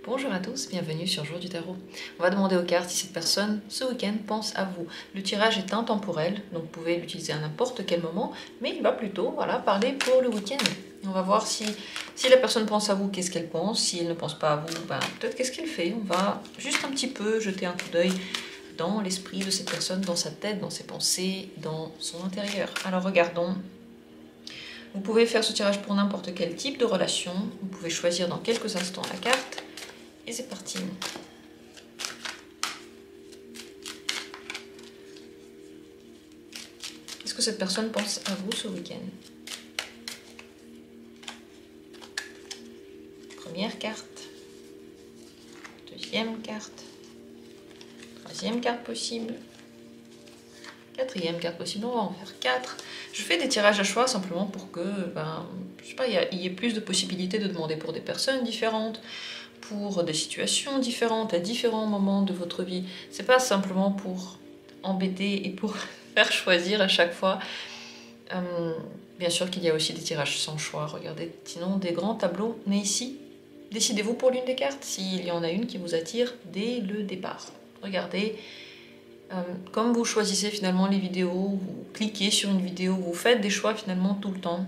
Bonjour à tous, bienvenue sur Jour du Tarot. On va demander aux cartes si cette personne, ce week-end, pense à vous. Le tirage est intemporel, donc vous pouvez l'utiliser à n'importe quel moment, mais il va plutôt parler pour le week-end. Et on va voir si la personne pense à vous, qu'est-ce qu'elle pense. Si elle ne pense pas à vous, peut-être qu'est-ce qu'elle fait. On va juste un petit peu jeter un coup d'œil dans l'esprit de cette personne, dans sa tête, dans ses pensées, dans son intérieur. Alors regardons. Vous pouvez faire ce tirage pour n'importe quel type de relation. Vous pouvez choisir dans quelques instants la carte. Et c'est parti. Est-ce que cette personne pense à vous ce week-end? Première carte. Deuxième carte. Troisième carte possible. Quatrième carte possible. On va en faire 4. Je fais des tirages à choix simplement pour que, je sais pas, il y ait plus de possibilités de demander pour des personnes différentes, pour des situations différentes, à différents moments de votre vie. C'est pas simplement pour embêter et pour faire choisir à chaque fois. Bien sûr qu'il y a aussi des tirages sans choix, regardez, sinon des grands tableaux. Mais ici, décidez-vous pour l'une des cartes, s'il y en a une qui vous attire dès le départ. Regardez, comme vous choisissez finalement les vidéos, vous cliquez sur une vidéo, vous faites des choix finalement tout le temps.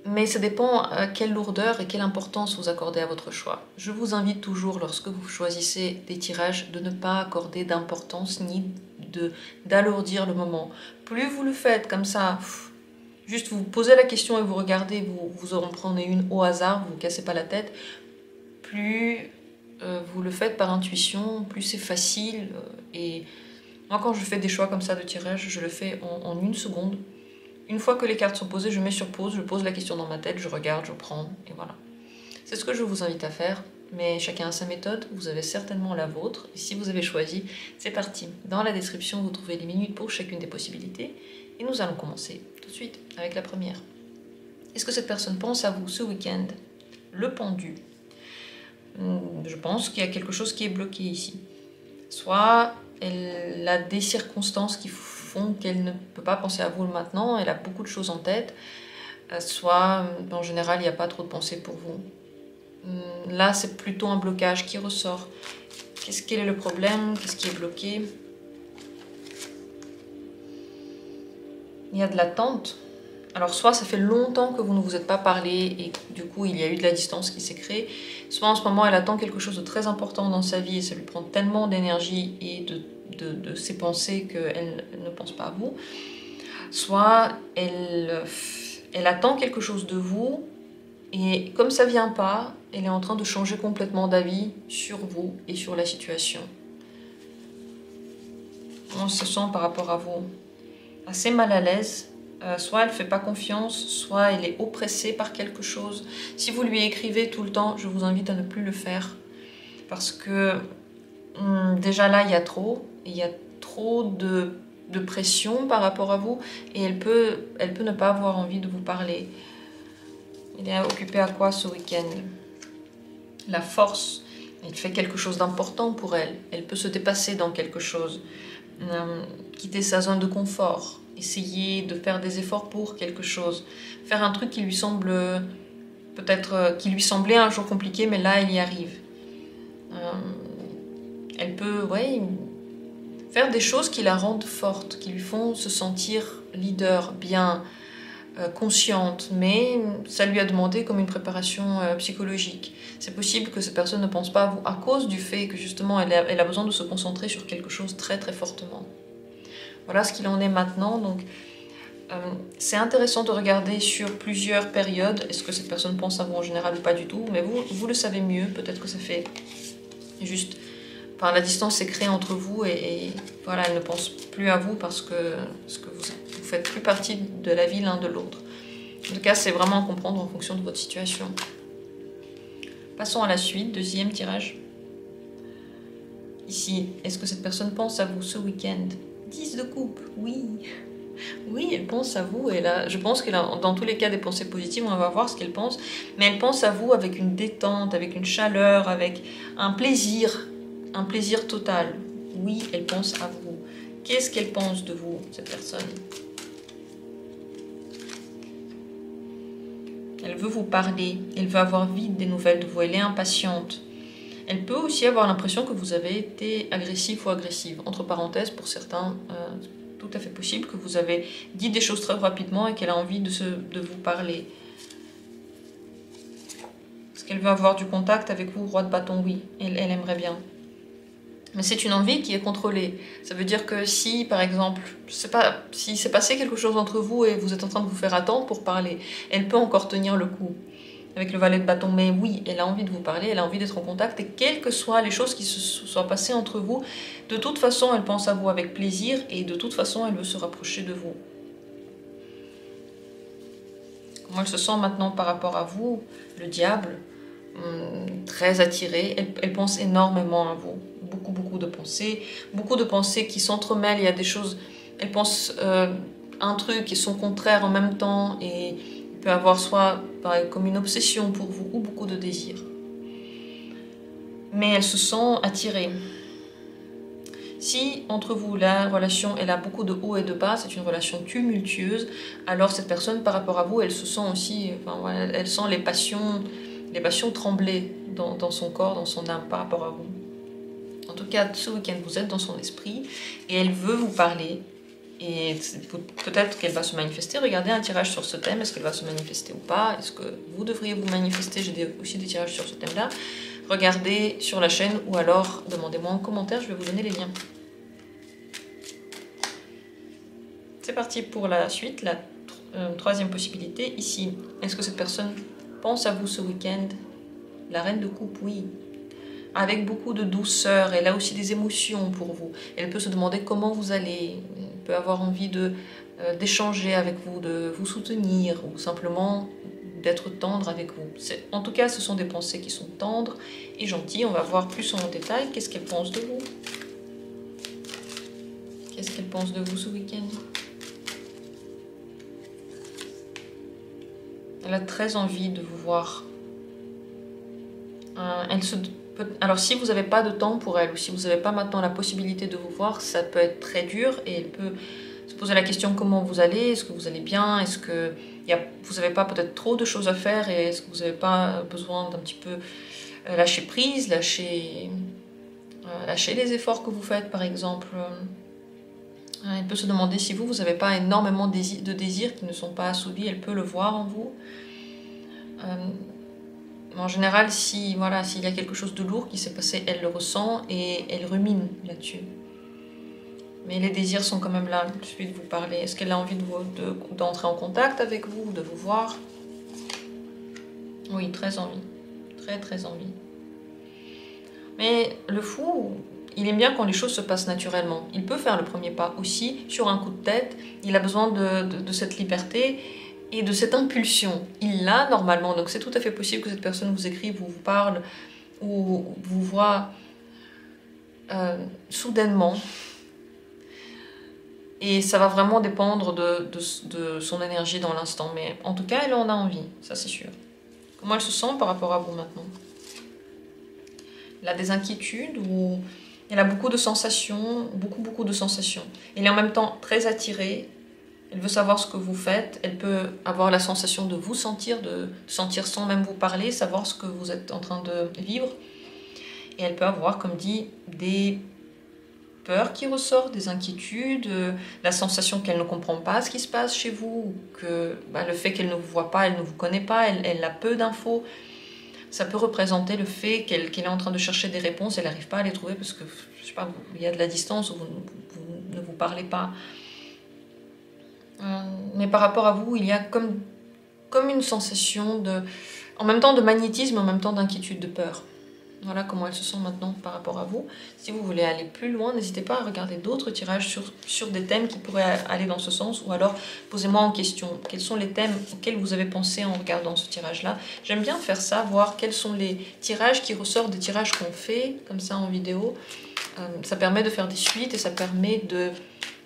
Mais ça dépend à quelle lourdeur et quelle importance vous accordez à votre choix. Je vous invite toujours, lorsque vous choisissez des tirages, de ne pas accorder d'importance ni d'alourdir le moment. Plus vous le faites comme ça, juste vous posez la question et vous regardez, vous en prenez une au hasard, vous ne vous cassez pas la tête, plus vous le faites par intuition, plus c'est facile. Et moi, quand je fais des choix comme ça de tirage, je le fais en une seconde. Une fois que les cartes sont posées, je mets sur pause, je pose la question dans ma tête, je regarde, je prends, et voilà. C'est ce que je vous invite à faire, mais chacun a sa méthode, vous avez certainement la vôtre, et si vous avez choisi, c'est parti. Dans la description, vous trouvez les minutes pour chacune des possibilités, et nous allons commencer tout de suite avec la première. Est-ce que cette personne pense à vous ce week-end? Le pendu. Je pense qu'il y a quelque chose qui est bloqué ici. Soit elle a des circonstances qui font qu'elle ne peut pas penser à vous maintenant, elle a beaucoup de choses en tête, soit en général il n'y a pas trop de pensées pour vous. Là c'est plutôt un blocage qui ressort. Quel est le problème? Qu'est-ce qui est bloqué? Il y a de l'attente. Alors soit ça fait longtemps que vous ne vous êtes pas parlé et du coup il y a eu de la distance qui s'est créée, soit en ce moment elle attend quelque chose de très important dans sa vie et ça lui prend tellement d'énergie et de ses pensées qu'elle ne pense pas à vous, soit elle attend quelque chose de vous et comme ça vient pas, elle est en train de changer complètement d'avis sur vous et sur la situation. On se sent par rapport à vous assez mal à l'aise. Soit elle ne fait pas confiance, soit elle est oppressée par quelque chose. Si vous lui écrivez tout le temps, je vous invite à ne plus le faire. Parce que déjà là, il y a trop de pression par rapport à vous. Et elle peut ne pas avoir envie de vous parler. Il est occupé à quoi ce week-end? La force. Il fait quelque chose d'important pour elle. Elle peut se dépasser dans quelque chose. Quitter sa zone de confort. Essayer de faire des efforts pour quelque chose. Faire un truc qui lui semble qui lui semblait un jour compliqué, mais là, elle y arrive. Elle peut, faire des choses qui la rendent forte, qui lui font se sentir leader, bien, consciente, mais ça lui a demandé comme une préparation psychologique. C'est possible que cette personne ne pense pas à vous à cause du fait que justement, elle a besoin de se concentrer sur quelque chose très très fortement. Voilà ce qu'il en est maintenant. Donc, c'est intéressant de regarder sur plusieurs périodes. Est-ce que cette personne pense à vous en général ou pas du tout? Mais vous le savez mieux. Peut-être que ça fait juste... la distance s'est créée entre vous et voilà, elle ne pense plus à vous parce que vous faites plus partie de la vie l'un de l'autre. En tout cas, c'est vraiment à comprendre en fonction de votre situation. Passons à la suite. Deuxième tirage. Ici, est-ce que cette personne pense à vous ce week-end? 10 de coupe, oui. Oui, elle pense à vous. Je pense qu'elle a dans tous les cas des pensées positives. On va voir ce qu'elle pense. Mais elle pense à vous avec une détente, avec une chaleur, avec un plaisir total. Oui, elle pense à vous. Qu'est-ce qu'elle pense de vous, cette personne? Elle veut vous parler, elle veut avoir vite des nouvelles de vous, elle est impatiente. Elle peut aussi avoir l'impression que vous avez été agressif ou agressive. Entre parenthèses, pour certains, tout à fait possible que vous avez dit des choses très rapidement et qu'elle a envie de vous parler. Est-ce qu'elle veut avoir du contact avec vous, roi de bâton? Oui, elle aimerait bien. Mais c'est une envie qui est contrôlée. Ça veut dire que si, par exemple, je sais pas, si s'est passé quelque chose entre vous et vous êtes en train de vous faire attendre pour parler, elle peut encore tenir le coup avec le valet de bâton. Mais oui, elle a envie de vous parler, elle a envie d'être en contact. Et quelles que soient les choses qui se soient passées entre vous, de toute façon, elle pense à vous avec plaisir et de toute façon, elle veut se rapprocher de vous. Comment elle se sent maintenant par rapport à vous? Le diable, très attirée, elle pense énormément à vous. Beaucoup de pensées qui s'entremêlent. Il y a des choses, elle pense un truc et son contraire en même temps, et il peut avoir soit pareil, comme une obsession pour vous ou beaucoup de désirs. Mais elle se sent attirée. Si entre vous la relation elle a beaucoup de hauts et de bas, c'est une relation tumultueuse, alors cette personne par rapport à vous, elle se sent aussi, enfin, voilà, elle sent les passions trembler dans son corps, dans son âme par rapport à vous. En tout cas, ce week-end, vous êtes dans son esprit et elle veut vous parler. Et peut-être qu'elle va se manifester. Regardez un tirage sur ce thème. Est-ce qu'elle va se manifester ou pas? Est-ce que vous devriez vous manifester? J'ai aussi des tirages sur ce thème-là. Regardez sur la chaîne ou alors demandez-moi en commentaire. Je vais vous donner les liens. C'est parti pour la suite. La troisième possibilité. Ici, est-ce que cette personne pense à vous ce week-end? La reine de coupe, oui. Avec beaucoup de douceur, elle a aussi des émotions pour vous. Elle peut se demander comment vous allez, elle peut avoir envie d'échanger avec vous, de vous soutenir ou simplement d'être tendre avec vous. En tout cas, ce sont des pensées qui sont tendres et gentilles. On va voir plus en détail qu'est-ce qu'elle pense de vous. Qu'est-ce qu'elle pense de vous ce week-end? Elle a très envie de vous voir. Alors si vous n'avez pas de temps pour elle, ou si vous n'avez pas maintenant la possibilité de vous voir, ça peut être très dur et elle peut se poser la question comment vous allez, est-ce que vous allez bien, est-ce que vous n'avez pas peut-être trop de choses à faire et est-ce que vous n'avez pas besoin d'un petit peu lâcher prise, lâcher les efforts que vous faites par exemple. Elle peut se demander si vous n'avez pas énormément de désirs qui ne sont pas assouvis, elle peut le voir en vous. En général, s'il y a quelque chose de lourd qui s'est passé, elle le ressent et elle rumine là-dessus. Mais les désirs sont quand même là, celui de vous parler. Est-ce qu'elle a envie d'entrer en contact avec vous, de vous voir? Oui, très envie. Très, très envie. Mais le fou, il aime bien quand les choses se passent naturellement. Il peut faire le premier pas aussi sur un coup de tête. Il a besoin de cette liberté et de cette impulsion. Il l'a normalement, donc c'est tout à fait possible que cette personne vous écrive ou vous parle ou vous voit soudainement. Et ça va vraiment dépendre de son énergie dans l'instant. Mais en tout cas, elle en a envie, ça c'est sûr. Comment elle se sent par rapport à vous maintenant? Elle a des inquiétudes ou elle a beaucoup de sensations, beaucoup de sensations. Elle est en même temps très attirée. Elle veut savoir ce que vous faites. Elle peut avoir la sensation de vous sentir, de sentir sans même vous parler, savoir ce que vous êtes en train de vivre. Et elle peut avoir, comme dit, des peurs qui ressortent, des inquiétudes, la sensation qu'elle ne comprend pas ce qui se passe chez vous, ou que le fait qu'elle ne vous voit pas, elle ne vous connaît pas, elle a peu d'infos. Ça peut représenter le fait qu'elle est en train de chercher des réponses, elle n'arrive pas à les trouver parce que, je sais pas, il y a de la distance, ou vous ne vous parlez pas. Mais par rapport à vous, il y a comme une sensation en même temps de magnétisme, en même temps d'inquiétude, de peur. Voilà comment elle se sent maintenant par rapport à vous. Si vous voulez aller plus loin, n'hésitez pas à regarder d'autres tirages sur des thèmes qui pourraient aller dans ce sens, ou alors posez-moi en question quels sont les thèmes auxquels vous avez pensé en regardant ce tirage-là. J'aime bien faire ça, voir quels sont les tirages qui ressortent des tirages qu'on fait, comme ça en vidéo. Ça permet de faire des suites et ça permet de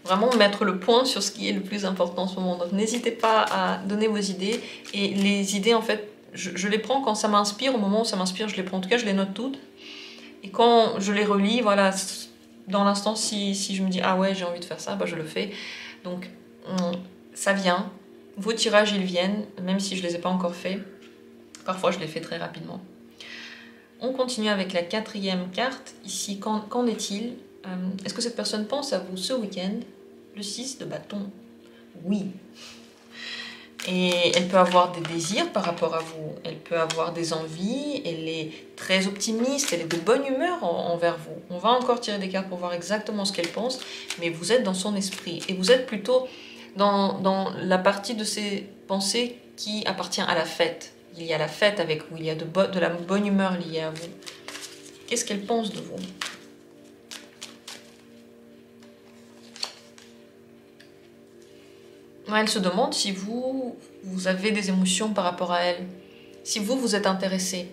vraiment mettre le point sur ce qui est le plus important en ce moment. Donc n'hésitez pas à donner vos idées. Et les idées, en fait, je les prends quand ça m'inspire. Au moment où ça m'inspire, je les prends. En tout cas, je les note toutes. Et quand je les relis, voilà, dans l'instant, si je me dis « Ah ouais, j'ai envie de faire ça », je le fais. Donc, ça vient. Vos tirages, ils viennent, même si je ne les ai pas encore faits. Parfois, je les fais très rapidement. On continue avec la 4e carte. Ici, qu'en est-il? Est-ce que cette personne pense à vous ce week-end? Le 6 de bâton. Oui. Et elle peut avoir des désirs par rapport à vous. Elle peut avoir des envies. Elle est très optimiste. Elle est de bonne humeur envers vous. On va encore tirer des cartes pour voir exactement ce qu'elle pense. Mais vous êtes dans son esprit. Et vous êtes plutôt dans la partie de ses pensées qui appartient à la fête. Il y a la fête avec vous. Il y a de la bonne humeur liée à vous. Qu'est-ce qu'elle pense de vous? Elle se demande si vous avez des émotions par rapport à elle, si vous êtes intéressé.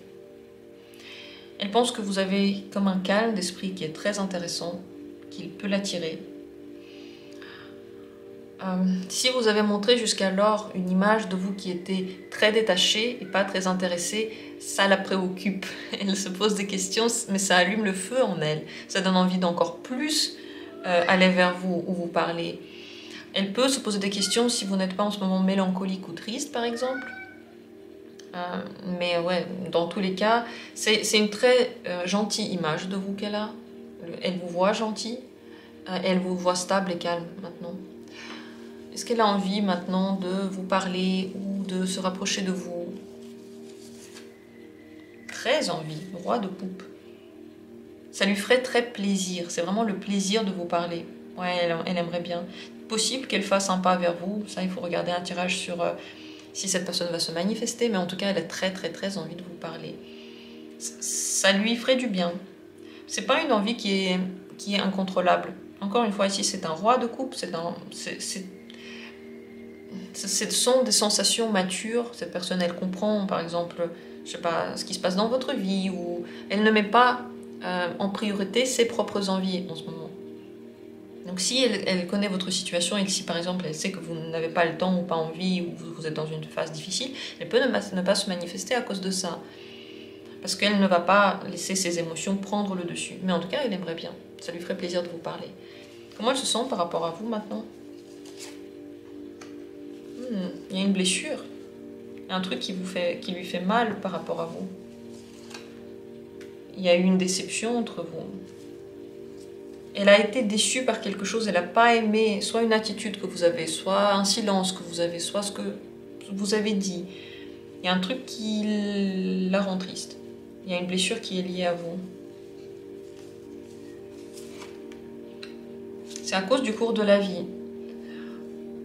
Elle pense que vous avez comme un calme d'esprit qui est très intéressant, qu'il peut l'attirer. Si vous avez montré jusqu'alors une image de vous qui était très détachée et pas très intéressée, ça la préoccupe. Elle se pose des questions, mais ça allume le feu en elle. Ça donne envie d'encore plus aller vers vous ou vous parler. Elle peut se poser des questions si vous n'êtes pas en ce moment mélancolique ou triste, par exemple. Mais ouais, dans tous les cas, c'est une très gentille image de vous qu'elle a. Elle vous voit gentil, elle vous voit stable et calme maintenant. Est-ce qu'elle a envie maintenant de vous parler ou de se rapprocher de vous? Très envie, roi de coupe. Ça lui ferait très plaisir, c'est vraiment le plaisir de vous parler. Ouais, elle aimerait bien. Possible qu'elle fasse un pas vers vous, ça il faut regarder un tirage sur si cette personne va se manifester, mais en tout cas elle a très envie de vous parler. Ça lui ferait du bien. C'est pas une envie qui est incontrôlable. Encore une fois ici c'est un roi de coupe, ce sont des sensations matures. Cette personne elle comprend par exemple, je sais pas, ce qui se passe dans votre vie, ou elle ne met pas en priorité ses propres envies en ce moment. Donc si elle connaît votre situation et que si par exemple elle sait que vous n'avez pas le temps ou pas envie ou vous êtes dans une phase difficile, elle peut ne pas se manifester à cause de ça. Parce qu'elle ne va pas laisser ses émotions prendre le dessus. Mais en tout cas, elle aimerait bien. Ça lui ferait plaisir de vous parler. Comment elle se sent par rapport à vous maintenant? Il y a une blessure. Il y a un truc qui lui fait mal par rapport à vous. Il y a eu une déception entre vous. Elle a été déçue par quelque chose, elle n'a pas aimé soit une attitude que vous avez, soit un silence que vous avez, soit ce que vous avez dit. Il y a un truc qui la rend triste. Il y a une blessure qui est liée à vous. C'est à cause du cours de la vie.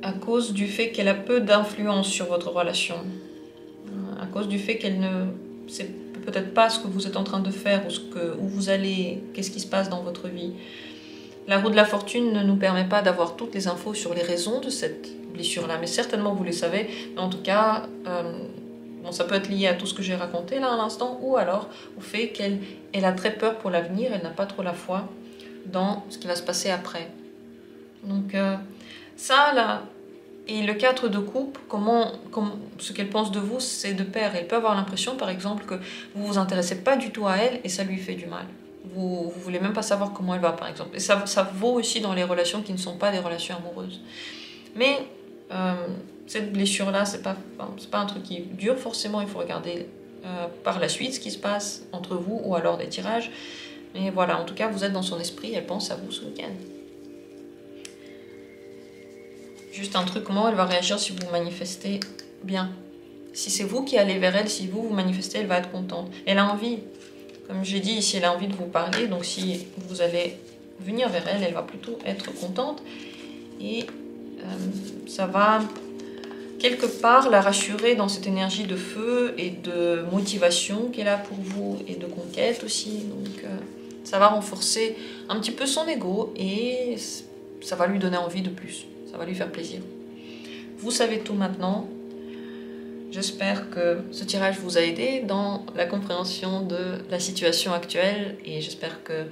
À cause du fait qu'elle a peu d'influence sur votre relation. À cause du fait qu'elle ne sait peut-être pas ce que vous êtes en train de faire, où vous allez, qu'est-ce qui se passe dans votre vie. La roue de la fortune ne nous permet pas d'avoir toutes les infos sur les raisons de cette blessure-là, mais certainement vous les savez. Mais en tout cas, ça peut être lié à tout ce que j'ai raconté là à l'instant, ou alors au fait qu'elle a très peur pour l'avenir, elle n'a pas trop la foi dans ce qui va se passer après. Donc ça là, et le 4 de coupe, ce qu'elle pense de vous, c'est de pair. Elle peut avoir l'impression par exemple que vous vous intéressez pas du tout à elle et ça lui fait du mal. Vous voulez même pas savoir comment elle va, par exemple. Et ça vaut aussi dans les relations qui ne sont pas des relations amoureuses. Mais cette blessure-là, c'est pas un truc qui dure forcément. Il faut regarder par la suite ce qui se passe entre vous ou alors des tirages. Mais voilà, en tout cas, vous êtes dans son esprit. Elle pense à vous ce week-end. Juste un truc, comment elle va réagir si vous manifestez bien. Si c'est vous qui allez vers elle, si vous manifestez, elle va être contente. Elle a envie. Comme j'ai dit ici, elle a envie de vous parler, donc si vous allez venir vers elle, elle va plutôt être contente. Et ça va quelque part la rassurer dans cette énergie de feu et de motivation qu'elle a pour vous et de conquête aussi. Donc ça va renforcer un petit peu son ego et ça va lui donner envie de plus. Ça va lui faire plaisir. Vous savez tout maintenant. J'espère que ce tirage vous a aidé dans la compréhension de la situation actuelle et j'espère que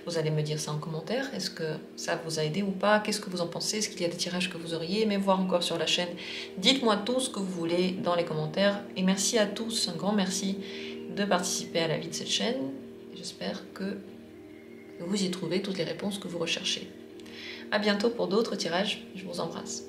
vous allez me dire ça en commentaire. Est-ce que ça vous a aidé ou pas? Qu'est-ce que vous en pensez? Est-ce qu'il y a des tirages que vous auriez aimé voir encore sur la chaîne? Dites-moi tout ce que vous voulez dans les commentaires et merci à tous, un grand merci de participer à la vie de cette chaîne. J'espère que vous y trouvez toutes les réponses que vous recherchez. À bientôt pour d'autres tirages, je vous embrasse.